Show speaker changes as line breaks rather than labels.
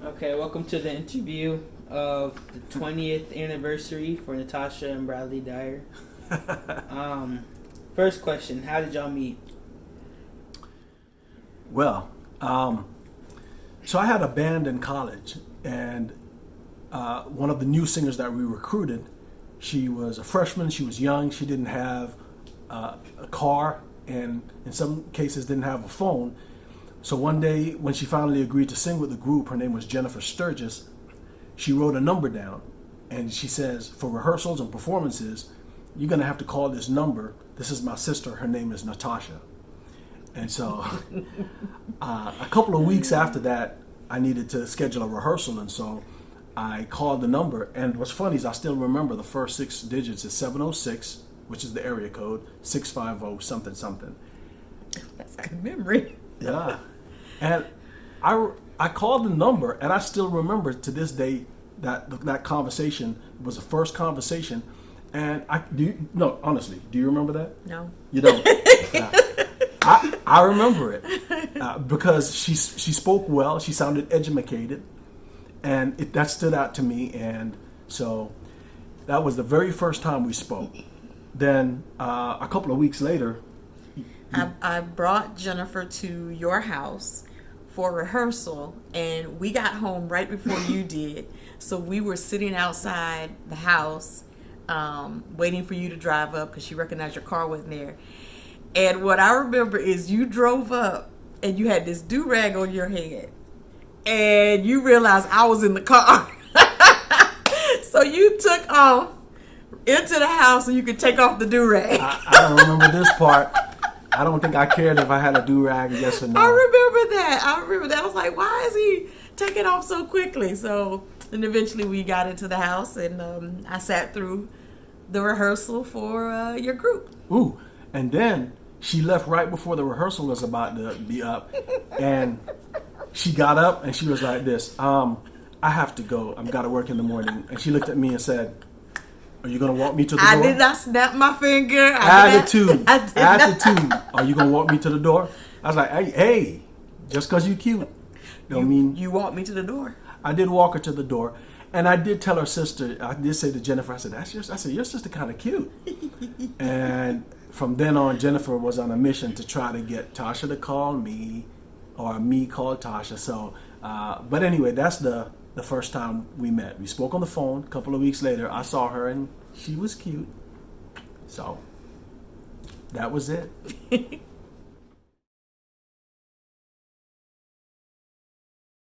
Okay, welcome to the interview of the 20th anniversary for Natasha and Bradley Dyer. First question, how did y'all meet?
Well, so I had a band in college, and one of the new singers that we recruited, she was a freshman, she was young, she didn't have a car, and in some cases didn't have a phone. So one day when she finally agreed to sing with the group, her name was Jennifer Sturgis, she wrote a number down, and she says, for rehearsals and performances, you're going to have to call this number. This is my sister, her name is Natasha. And so a couple of weeks after that, I needed to schedule a rehearsal, and so I called the number. And what's funny is I still remember the first six digits is 706, which is the area code, 650 something something.
That's a good memory.
Yeah. And I called the number, and I still remember to this day that conversation was the first conversation. And honestly, do you remember that?
No.
You don't? I remember it because she spoke well. She sounded educated, and that stood out to me. And so that was the very first time we spoke. Then a couple of weeks later,
I brought Jennifer to your house for rehearsal, and we got home right before you did. So we were sitting outside the house waiting for you to drive up because she recognized your car wasn't there. And what I remember is you drove up and you had this do-rag on your head, and you realized I was in the car. So you took off into the house so you could take off the do-rag.
I don't remember this part. I don't think I cared if I had a do-rag, yes or no.
I remember that. I was like, why is he taking off so quickly? So, and eventually we got into the house, and I sat through the rehearsal for your group.
Ooh, and then she left right before the rehearsal was about to be up, and she got up and she was like this, I have to go. I've got to work in the morning. And she looked at me and said, are you going to walk me to the door?
I did not snap my finger.
Attitude. Are you going to walk me to the door? I was like, hey, just because you're cute.
You walked me to the door.
I did walk her to the door. And I did tell her sister, I did say to Jennifer, I said, your sister kind of cute. And from then on, Jennifer was on a mission to try to get Tasha to call me, or me call Tasha. So, but anyway, that's the first time we met. We spoke on the phone. A couple of weeks later, I saw her and she was cute. So that was it.